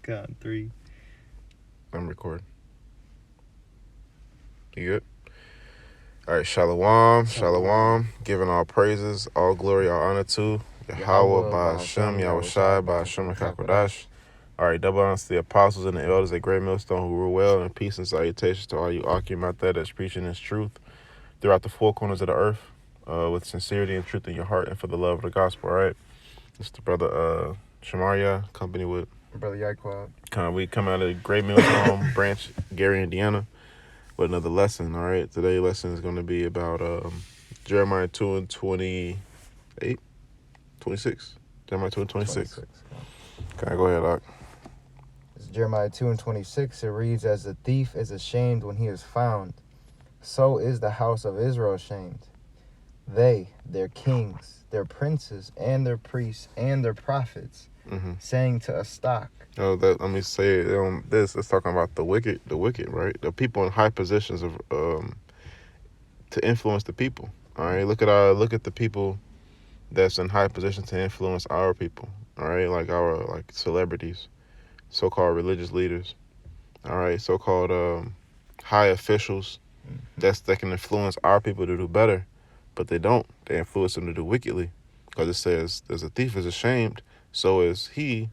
Count 3. I'm recording. You good? All right, Shalom, Shalom. Giving all praises, all glory, all honor to Yahweh, by Hashem, Yahushai, by Hashem, HaKadosh. All right, double honor to the apostles and the elders at Great Millstone who rule well, and peace and salutations to all you Akim out there that's preaching this truth throughout the four corners of the earth with sincerity and truth in your heart and for the love of the gospel, all right? It's the brother Shamaria, company with Brother Yaquab. We come out of Great Millstone branch, Gary, Indiana, with another lesson, all right? Today's lesson is going to be about Jeremiah 2 and 28, 26. Jeremiah 2 and 26. Okay, go ahead, Doc. It's Jeremiah 2 and 26. It reads, "As the thief is ashamed when he is found, so is the house of Israel ashamed. They, their kings, their princes, and their priests, and their prophets, saying to a stock." Oh, let me say it on this. It's talking about the wicked, right? The people in high positions of to influence the people. All right, look at the people that's in high position to influence our people. All right, like our celebrities, so-called religious leaders. All right, so-called high officials that can influence our people to do better, but they don't. They influence them to do wickedly, because it says, "As a thief is ashamed, so is he."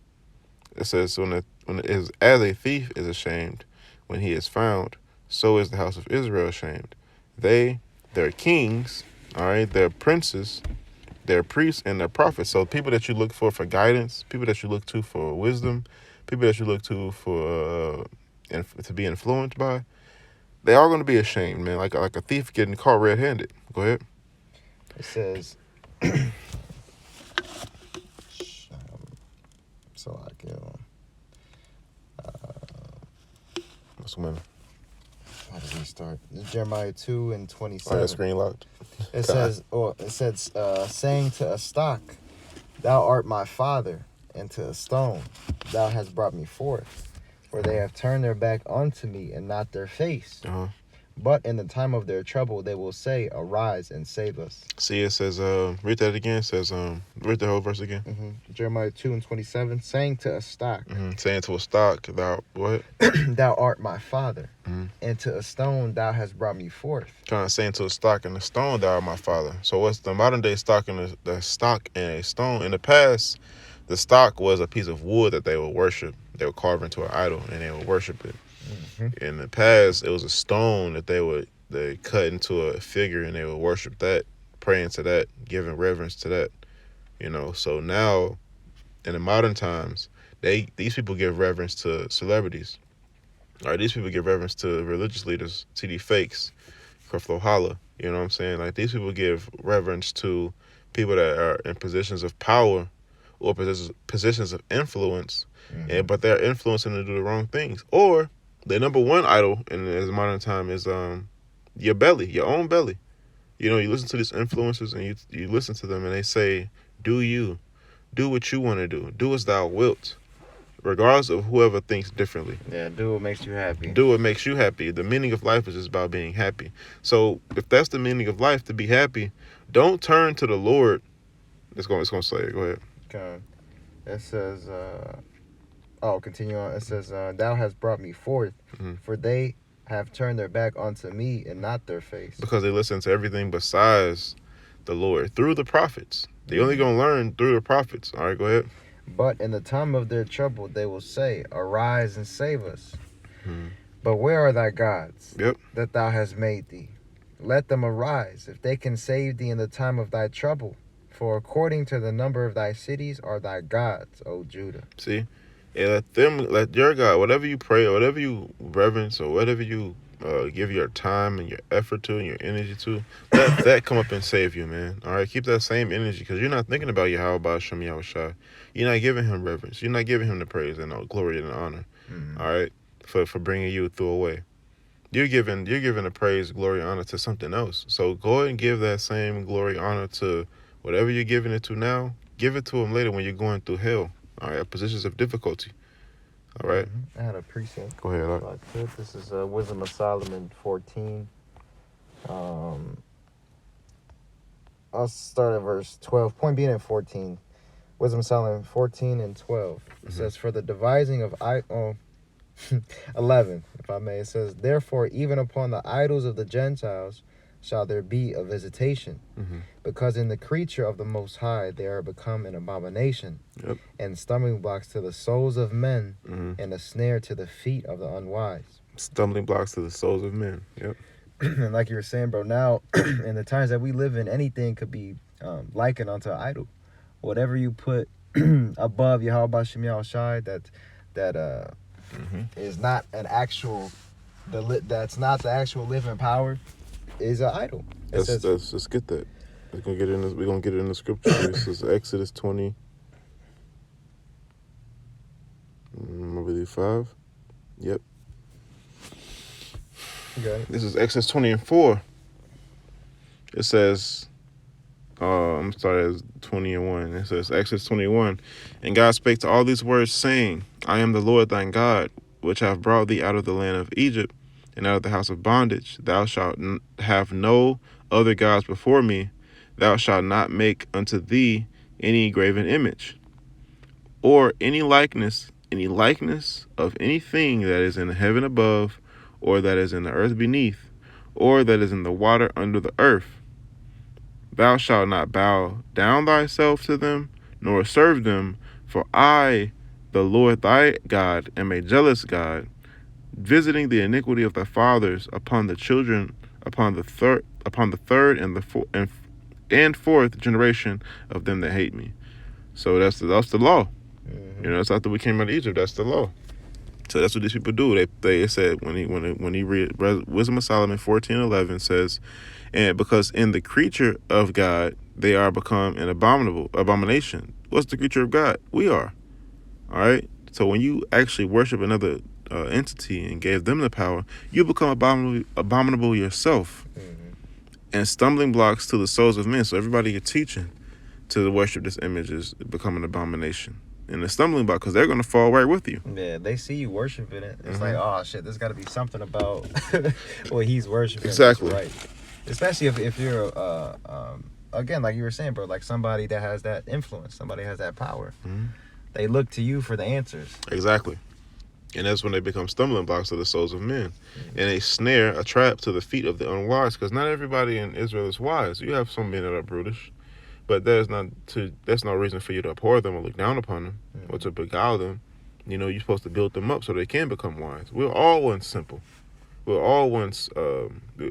It says, as a thief is ashamed when he is found, so is the house of Israel ashamed. They, their kings, all right, their princes, their priests, and their prophets. So people that you look for guidance, people that you look to for wisdom, people that you look to for to be influenced by, they are going to be ashamed, man. Like a thief getting caught red-handed. Go ahead. It says, so I can. What's the minute? How did we start? It's Jeremiah 2 and 27. Oh, that screen locked. It says, saying to a stock, "Thou art my father," and to a stone, "Thou hast brought me forth. For they have turned their back unto me, and not their face. But in the time of their trouble, they will say, Arise and save us." See, it says, read that again. It says, read the whole verse again. Jeremiah 2 and 27, saying to a stock, saying to a stock, "Thou what? Thou art my father, and to a stone, thou hast brought me forth." Kind of saying to a stock and a stone, "Thou art my father." So what's the modern day stock and the stock and a stone? In the past, the stock was a piece of wood that they would worship. They would carve into an idol and they would worship it. In the past, it was a stone that they cut into a figure and they would worship that, praying to that, giving reverence to that. So now, in the modern times, these people give reverence to celebrities. All right, these people give reverence to religious leaders, TD Fakes, Creflo Holla. You know what I'm saying? Like, these people give reverence to people that are in positions of power or positions of influence, but they're influencing them to do the wrong things. Or the number one idol in this modern time is your belly, your own belly. You listen to these influencers and you listen to them and they say, do what you want to do as thou wilt, regardless of whoever thinks differently. Yeah, do what makes you happy. Do what makes you happy. The meaning of life is just about being happy. So if that's the meaning of life, to be happy, don't turn to the Lord. It's going to say it. Go ahead. Okay. It says, continue on. It says, "Thou hast brought me forth, for they have turned their back unto me and not their face." Because they listen to everything besides the Lord through the prophets. They only going to learn through the prophets. All right, go ahead. "But in the time of their trouble, they will say, Arise and save us. But where are thy gods that thou hast made thee? Let them arise, if they can save thee in the time of thy trouble. For according to the number of thy cities are thy gods, O Judah." See? And let your God, whatever you pray, or whatever you reverence, or whatever you give your time and your effort to and your energy to, that come up and save you, man. All right? Keep that same energy, because you're not thinking about Yahweh Hashem Yahushai. You're not giving him reverence. You're not giving him the praise and the glory and the honor. All right? For bringing you through a way. You're giving the praise, glory, honor to something else. So go ahead and give that same glory, honor to whatever you're giving it to now. Give it to him later when you're going through hell. All right, positions of difficulty. All right. I had a precept. Go ahead. So I could. This is Wisdom of Solomon 14. I'll start at verse 12. Point being at 14. Wisdom of Solomon 14 and 12. It says, for the devising of 11, if I may. It says, therefore, even upon the idols of the Gentiles shall there be a visitation, because in the creature of the Most High they are become an abomination, and stumbling blocks to the souls of men, and a snare to the feet of the unwise. Stumbling blocks to the souls of men. Yep. And like you were saying, bro, now in the times that we live in, anything could be likened unto an idol. Whatever you put above Yahweh Shem Shai that is not an actual, that's not the actual living power, is an idol. Let's get that. We're gonna get it in the scripture. This is Exodus 20. I believe 5. Yep. Got it. This is Exodus 20 and 4. It says, I'm starting at 20 and 1. It says, Exodus 21. And God spake to all these words, saying, I am the Lord thine God, which have brought thee out of the land of Egypt, and out of the house of bondage. Thou shalt have no other gods before me. Thou shalt not make unto thee any graven image, or any likeness of anything that is in the heaven above, or that is in the earth beneath, or that is in the water under the earth. Thou shalt not bow down thyself to them, nor serve them, for I, the Lord thy God, am a jealous God, visiting the iniquity of thy fathers upon the children, upon the third and fourth generation of them that hate me. So that's the law. You know, it's after we came out of Egypt. That's the law. So that's what these people do. They said when he read Wisdom of Solomon 14:11 says, and because in the creature of God they are become an abomination. What's the creature of God? We are. All right. So when you actually worship another entity and gave them the power, you become abominable yourself, and stumbling blocks to the souls of men. So everybody you're teaching to worship this image is become an abomination. And a stumbling block, because they're going to fall right with you. Yeah, they see you worshiping it. It's like, oh, shit, there's got to be something about what he's worshiping. Exactly. Right. Especially if you're, again, like you were saying, bro, like somebody that has that influence, somebody has that power. They look to you for the answers. Exactly. And that's when they become stumbling blocks to the souls of men. And a snare, a trap to the feet of the unwise, because not everybody in Israel is wise. You have some men that are brutish. But that's no reason for you to abhor them or look down upon them or to beguile them. You know, you're supposed to build them up so they can become wise. We're all once simple. We're all once,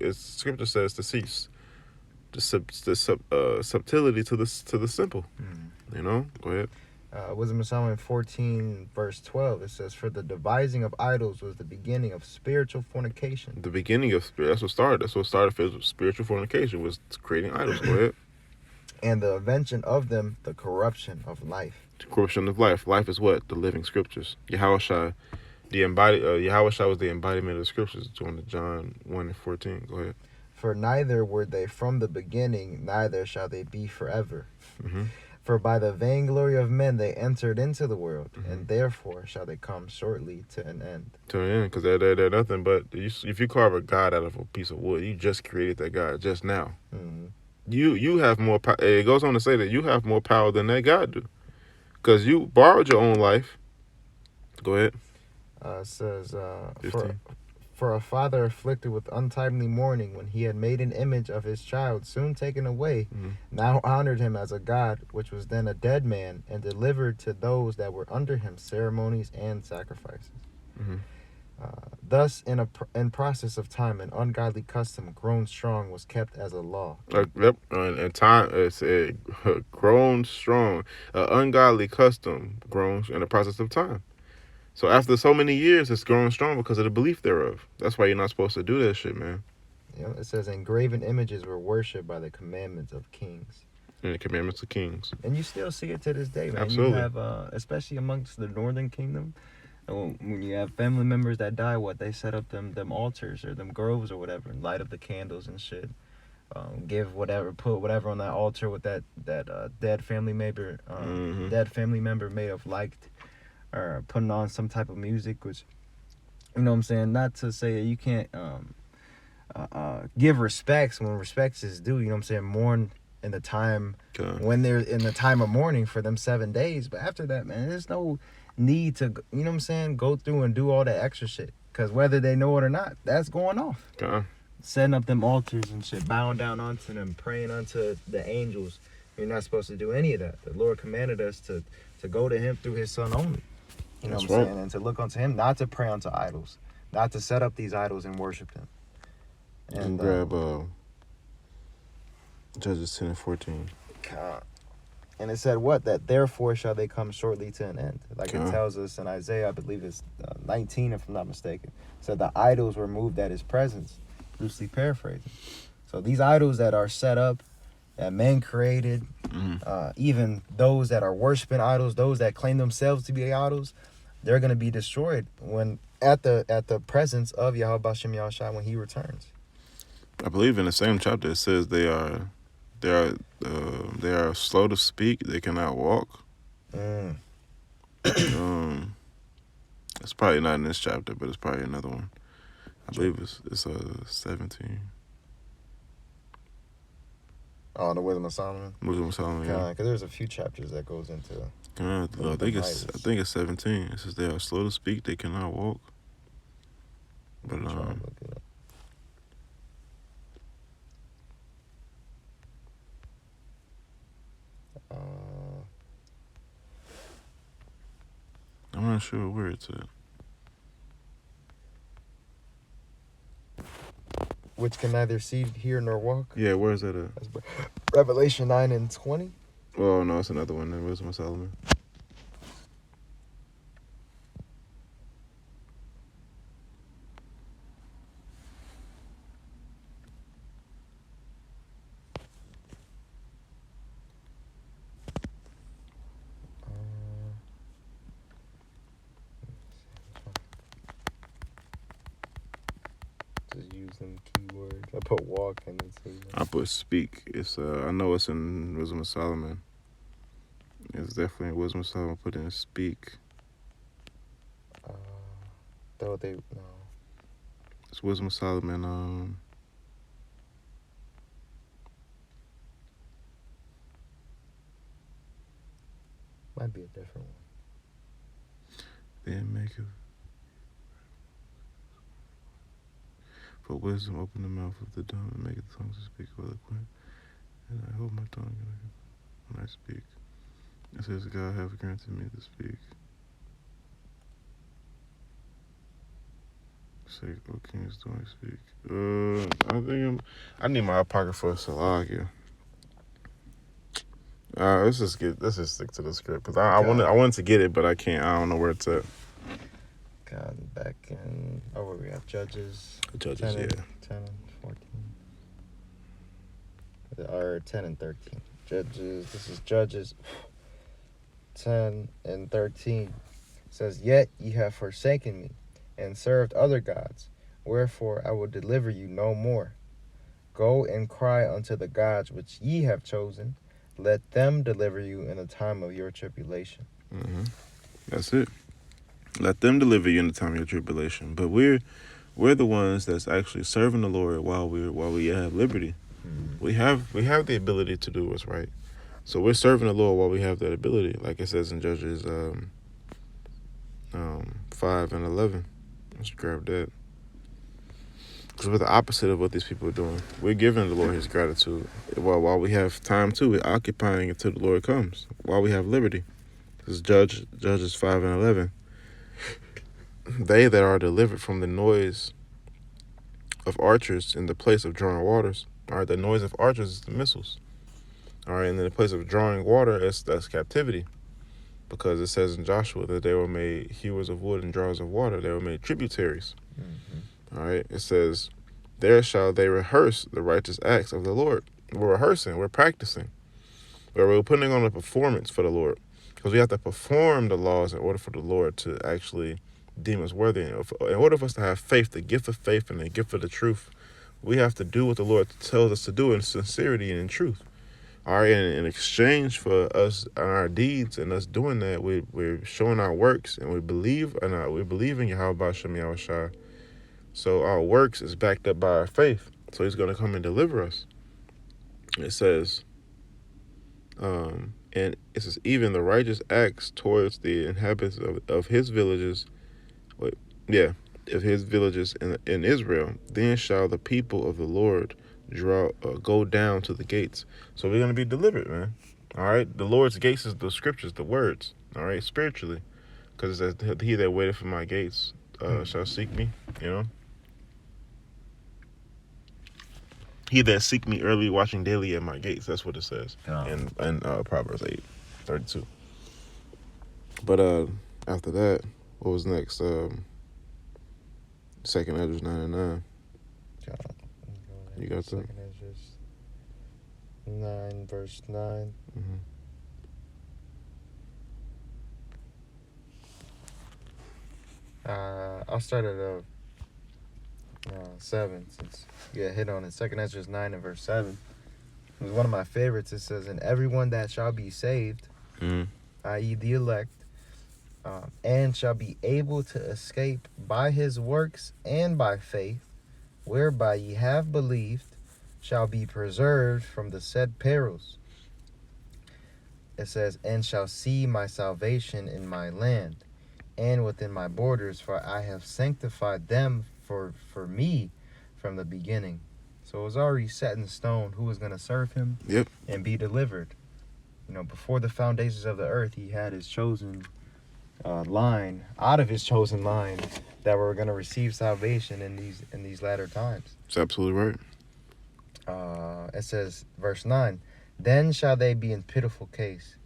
as Scripture says, to cease the subtlety to the simple. You know, go ahead. Wisdom of Solomon 14 verse 12. It says, for the devising of idols was the beginning of spiritual fornication. The beginning of that's what started spiritual fornication, was creating idols. Go ahead. And the invention of them, the corruption of life. The corruption of life. Life is what? The living scriptures. Yahushua was the embodiment of the scriptures, according to John 1 and 14. Go ahead. For neither were they from the beginning, neither shall they be forever. For by the vainglory of men they entered into the world, and therefore shall they come shortly to an end. To an end, because they're nothing but, if you carve a god out of a piece of wood, you just created that god just now. You have more power. It goes on to say that you have more power than that God do, because you borrowed your own life. Go ahead. It says, for a father afflicted with untimely mourning, when he had made an image of his child soon taken away, now honored him as a god, which was then a dead man, and delivered to those that were under him ceremonies and sacrifices. Thus, in process of time, an ungodly custom grown strong was kept as a law. Yep, and time it's grown strong. Ungodly custom grown in the process of time. So after so many years, it's grown strong because of the belief thereof. That's why you're not supposed to do that shit, man. Yeah, it says engraven images were worshipped by the commandments of kings. And the commandments of kings. And you still see it to this day, man. Absolutely. You have, especially amongst the northern kingdom, when you have family members that die, they set up them altars or them groves or whatever, and light up the candles and shit. Put whatever on that altar with that dead family member may have liked, or putting on some type of music, which, you know what I'm saying, not to say you can't give respects when respects is due, you know what I'm saying, mourn in the time when they're in the time of mourning for them 7 days. But after that, man, there's no need to, you know what I'm saying, go through and do all that extra shit. Because whether they know it or not, that's going off. Setting up them altars and shit, bowing down onto them, praying unto the angels. You're not supposed to do any of that. The Lord commanded us to go to him through his son only. You know what I'm saying? And to look unto him, not to pray unto idols, not to set up these idols and worship them. And grab Judges 10 and 14. And it said what? That therefore shall they come shortly to an end. Like it tells us in Isaiah, I believe it's 19, if I'm not mistaken. It said the idols were moved at his presence. Loosely paraphrasing. So these idols that are set up, that men created, even those that are worshiping idols, those that claim themselves to be idols, they're going to be destroyed when at the presence of Yahweh Bashem Yahushua when he returns. I believe in the same chapter it says they are slow to speak, they cannot walk. It's probably not in this chapter, but it's probably another one. I believe it's 17. Oh, the Wisdom of Solomon. Wisdom of Solomon, yeah. Because there's a few chapters that goes into. I think it's 17. It says they are slow to speak, they cannot walk. But I'm trying to look it up. I'm not sure where it's at. Which can neither see, hear, nor walk. Yeah, where is that at? Revelation 9 and 20. Oh, no, it's another one. That was my Solomon. Just using keywords. I put walk and it's. I put speak. It's I know it's in Wisdom of Solomon. It's definitely in Wisdom of Solomon. Put in speak. Though they no. It's Wisdom of Solomon. Might be a different one. Then make it. For wisdom, open the mouth of the dumb and make the tongues to speak eloquent. And I hold my tongue when I speak. It says, God have granted me to speak. Say, O kings, do I speak? I need my apocrypha Salagia. Let's just stick to the script because I wanted to get it, but I can't. I don't know where it's at. God, back in where we have Judges. 10 and 14. Or 10 and 13. Judges. This is Judges 10 and 13. It says, "Yet ye have forsaken me, and served other gods. Wherefore I will deliver you no more. Go and cry unto the gods which ye have chosen. Let them deliver you in the time of your tribulation." Mm-hmm. That's it. Let them deliver you in the time of your tribulation. But we're the ones that's actually serving the Lord while we have liberty. Mm-hmm. We have the ability to do what's right. So we're serving the Lord while we have that ability, like it says in Judges 5 and 11. Let's grab that. Because we're the opposite of what these people are doing. We're giving the Lord his gratitude. While we have time too, we're occupying until the Lord comes. While we have liberty. This is Judges 5 and 11. They that are delivered from the noise of archers in the place of drawing waters. All right, the noise of archers is the missiles. All right, and in the place of drawing water, that's captivity. Because it says in Joshua that they were made hewers of wood and drawers of water. They were made tributaries. Mm-hmm. All right, it says, there shall they rehearse the righteous acts of the Lord. We're rehearsing, we're practicing. We're putting on a performance for the Lord. Because we have to perform the laws in order for the Lord to actually deem us worthy. In order for us to have faith, the gift of faith and the gift of the truth, we have to do what the Lord tells us to do in sincerity and in truth. All right, and in exchange for us and our deeds and us doing that, we're showing our works, and we believe in Yahweh Bashem Yahushua. So our works is backed up by our faith. So he's going to come and deliver us. It says, And it says, even the righteous acts towards the inhabitants of his villages. Wait, yeah, of his villages in Israel. Then shall the people of the Lord go down to the gates. So we're gonna be delivered, man. All right, the Lord's gates is the scriptures, the words. All right, spiritually, because it says, "He that waiteth for my gates shall seek me." You know, he that seek me early, watching daily at my gates. That's what it says in Proverbs 8:32. But after that, what was next? Second Ezra 9:9. You got that? Second Ezra 9 verse 9. Mm-hmm. I'll start at 7 since you got hit on it. Second Ezra 9 and verse 7. It was one of my favorites. It says, "And everyone that shall be saved, i.e. the elect, and shall be able to escape by his works and by faith, whereby ye have believed, shall be preserved from the said perils." It says, "And shall see my salvation in my land, and within my borders, for I have sanctified them for me from the beginning." So it was already set in stone who was going to serve him and be delivered. You know, before the foundations of the earth, he had his chosen line, out of his chosen line, that were going to receive salvation in these latter times. That's absolutely right. It says, verse 9, "Then shall they be in pitiful case."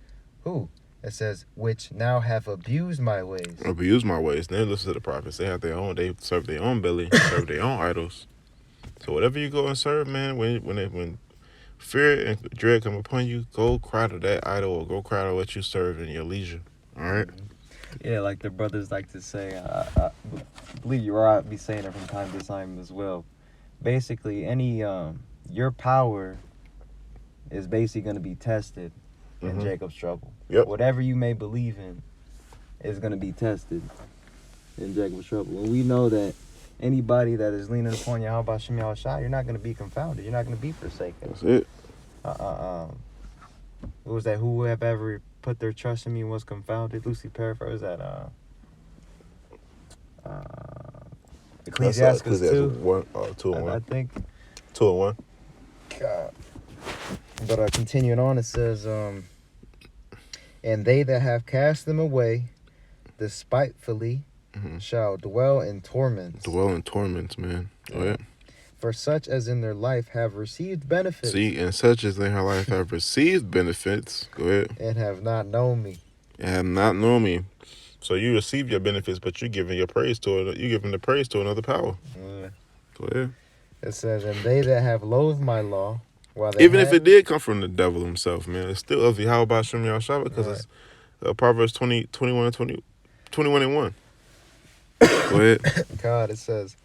Who? It says, "which now have abused my ways." Abused my ways. They listen to the prophets. They have their own. They serve their own belly. Serve their own idols. So whatever you go and serve, man, when fear and dread come upon you, go cry to that idol or go cry to what you serve in your leisure. All right. Yeah, like the brothers like to say. I believe you are. Be saying it from time to time as well. Basically, any your power is basically going to be tested in Jacob's trouble. Yep. Whatever you may believe in is going to be tested in Jacob's trouble. And we know that anybody that is leaning upon Yahweh Shem Yahushua, you're not going to be confounded. You're not going to be forsaken. That's it. What was that? Who have ever put their trust in me was confounded. Lucy paraphrase that. Ecclesiastes 2. 2 and 1. I think. 2 and 1. God. But continuing on, it says, "And they that have cast them away despitefully shall dwell in torments." Dwell in torments, man. Oh, yeah. "For such as in their life have received benefits." See, and such as in her life have received benefits. Go ahead. "And have not known me." And have not known me. So you receive your benefits, but you're giving your praise to it. You're giving the praise to another power. Go ahead. It says, "And they that have loathed my law," while they even if it did come from the devil himself, man, it's still of Yahweh Shem Yahushua, because it's Proverbs 21 and 1. Go ahead. God, it says,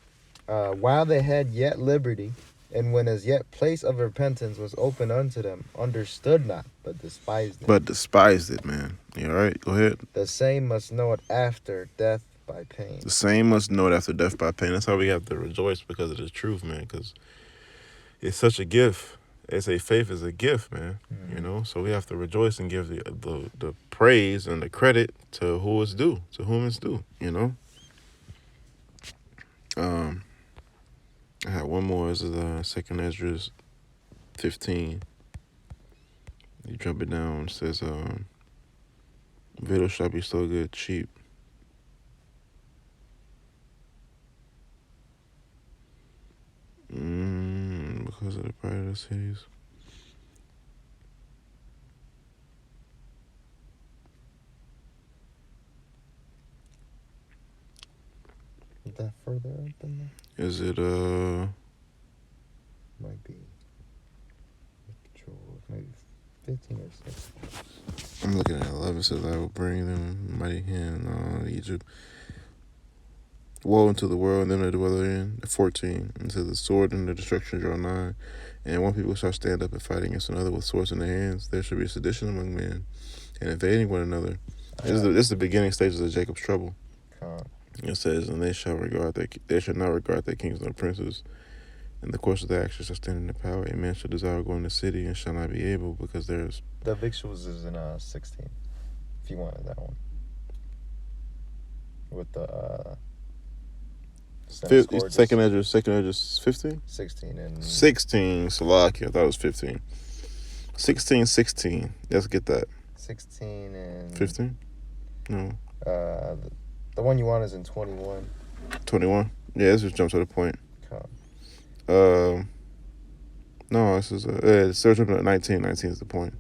"While they had yet liberty, and when as yet place of repentance was open unto them, understood not, but despised it." But despised it, man. You all right? Go ahead. "The same must know it after death by pain." The same must know it after death by pain. That's how we have to rejoice, because of the truth, man, because it's such a gift. They say faith is a gift, man. You know, so we have to rejoice and give the praise and the credit to who it's due, to whom it's due, you know. I had one more. This is Second Ezra 15. You jump it down. It says, "Victuals shall be so good, cheap." Because of the pride of the cities. Is that further up than that? Is it Might be. Maybe 15 or 16. I'm looking at 11. It says, "I will bring them mighty hand on Egypt. Woe unto the world and them that dwell therein." 14. "Unto the sword and the destruction draw nigh. And one people shall stand up and fight against another with swords in their hands. There shall be sedition among men, and invading one another." This is the beginning stages of Jacob's trouble. It says, "And they shall not regard their kings nor princes. In the course of their actions shall stand in the power. A man shall desire to go in the city and shall not be able, because there is The victuals is in 16. If you wanted that one. With the Second Edge 15? 16 and 16, Salaki. I thought it was 15. 16. Let's get that. 16 and 15? No. The one you want is in 21. 21? Yeah, let's just jump to the point. Okay. No, this is still jumping at 19. 19 is the point.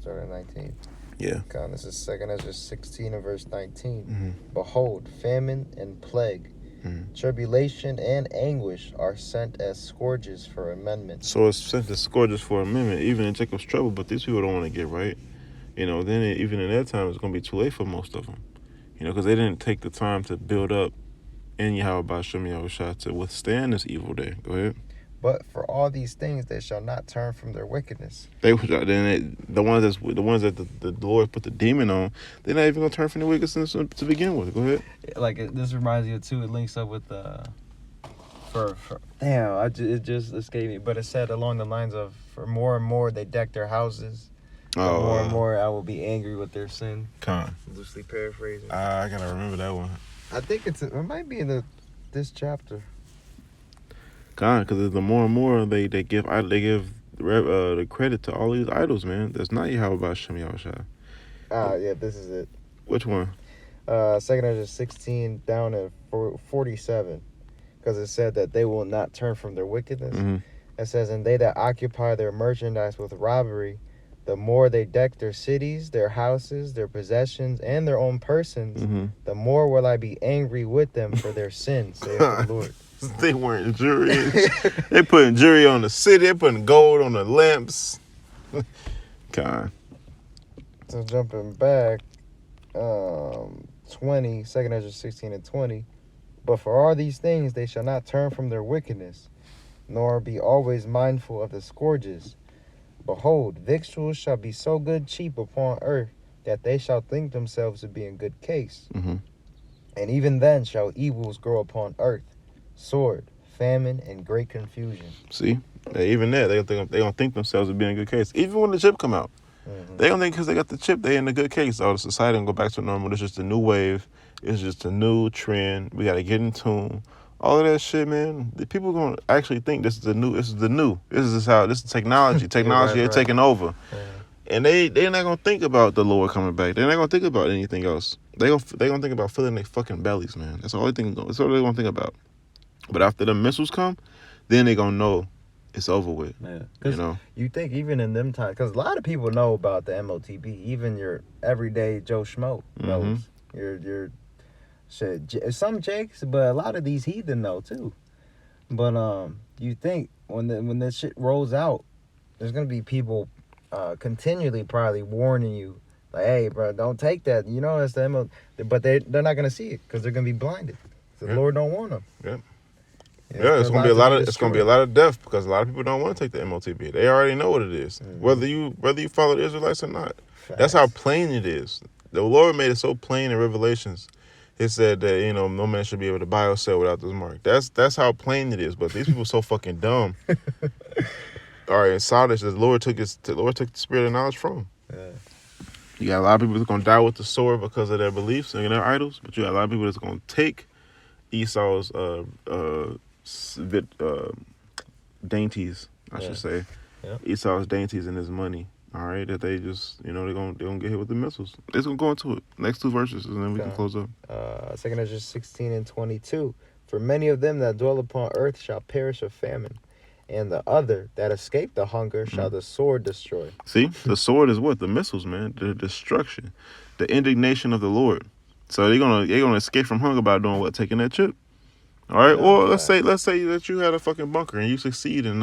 Start at 19. Yeah. Okay, this is 2nd Ezra 16 and verse 19. Mm-hmm. Behold, famine and plague, tribulation and anguish are sent as scourges for amendment. So it's sent as scourges for amendment, even in Jacob's trouble, but these people don't want to get right. Then even in that time, it's going to be too late for most of them. Because they didn't take the time to build up in Yahweh B'Shem Yahushua to withstand this evil day. Go ahead. But for all these things, they shall not turn from their wickedness. The ones that the Lord put the demon on, they're not even gonna turn from the wickedness to begin with. Go ahead. Like this reminds you too. It links up with it just escaped me. But it said along the lines of, for more and more they deck their houses. More and more I will be angry with their sin. Loosely paraphrasing. I gotta remember that one. I think it might be in this chapter. Because the more and more they give the credit to all these idols, man. That's not Yahweh B'Shem Yahushua. Yeah, this is it. Which one? 2nd Ezra 16 down at 47, because it said that they will not turn from their wickedness. Mm-hmm. It says, and they that occupy their merchandise with robbery, the more they deck their cities, their houses, their possessions, and their own persons, the more will I be angry with them for their sins, saith the Lord. They weren't jury. They putting jury on the city. They putting gold on the lamps. God. So jumping back, 20, 2nd Ezra 16 and 20. But for all these things they shall not turn from their wickedness, nor be always mindful of the scourges. Behold, victuals shall be so good cheap upon earth, that they shall think themselves to be in good case. Mm-hmm. And even then shall evils grow upon earth, sword, famine, and great confusion. See, even that they gonna think themselves to be in a good case. Even when the chip come out, they gonna think because they got the chip, they in a good case. All the society gonna go back to normal. It's just a new wave. It's just a new trend. We gotta get in tune. All of that shit, man. The people gonna actually think this is the new. This is technology. Technology right. taking over. Yeah. And they're not gonna think about the Lord coming back. They're not gonna think about anything else. They gonna think about filling their fucking bellies, man. That's all they gonna think about. But after the missiles come, then they gonna know it's over with. Yeah. You think even in them times, because a lot of people know about the MOTB. Even your everyday Joe Schmo knows. Your shit. Some Jakes, but a lot of these heathen know too. But you think when this shit rolls out, there's gonna be people continually probably warning you, like, hey, bro, don't take that. It's the MOTB. But they're not gonna see it because they're gonna be blinded. The Lord don't want them. Yeah. Yeah, it's gonna be a lot of death because a lot of people don't want to take the MOTB. They already know what it is, whether you follow the Israelites or not. Facts. That's how plain it is. The Lord made it so plain in Revelations. He said that no man should be able to buy or sell without this mark. That's how plain it is. But these people are so fucking dumb. All right, in Sardis, the Lord took the spirit of knowledge from them. Yeah. You got a lot of people that's gonna die with the sword because of their beliefs and their idols, but you got a lot of people that's gonna take Esau's dainties, I should say. Yeah. Esau's dainties and his money. All right, that they just they're gonna get hit with the missiles. It's gonna go into it. Next two verses, and then we can close up. 2nd Ezra 16 and 22. For many of them that dwell upon earth shall perish of famine, and the other that escape the hunger shall the sword destroy. See, the sword is what? The missiles, man. The destruction, the indignation of the Lord. So they're gonna escape from hunger by doing what? Taking that chip. All right. Or let's say that you had a fucking bunker and you succeed in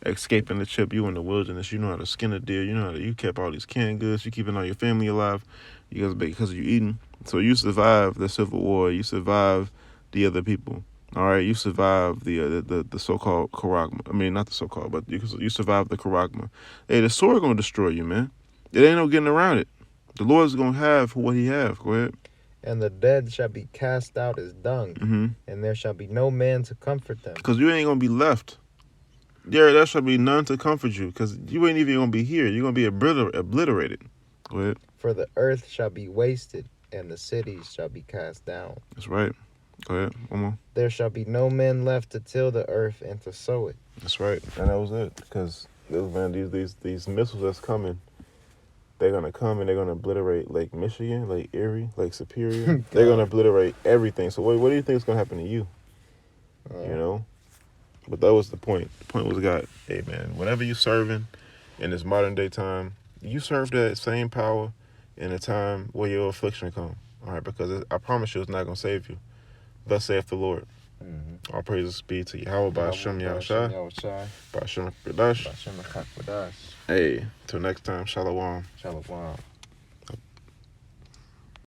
escaping the chip. You in the wilderness. You know how to skin a deer. You kept all these canned goods. You keeping all your family alive. Because you eating. So you survived the civil war. You survived the other people. All right. You survived the so-called Karagma. I mean, not the so-called, but you survived the Karagma. Hey, the sword gonna destroy you, man. There ain't no getting around it. The Lord's gonna have what He have. Go ahead. And the dead shall be cast out as dung, and there shall be no man to comfort them. Because you ain't gonna be left. Yeah, there shall be none to comfort you, because you ain't even gonna be here. You're gonna be obliterated. Go ahead. For the earth shall be wasted, and the cities shall be cast down. That's right. Go ahead. One more. There shall be no men left to till the earth and to sow it. That's right. And that was it. Because these missiles that's coming, they're gonna come and they're gonna obliterate Lake Michigan, Lake Erie, Lake Superior. They're gonna obliterate everything. So what do you think is gonna happen to you? You know? But that was the point. The point was, God, hey man, whenever you serving in this modern day time, you serve that same power in a time where your affliction come. All right, because I promise you it's not gonna save you. Thus saith the Lord. All praises be to Yahweh by Hashem Yahushua, by Hashem Kodash. Hey, till next time, Shalom. Shalom.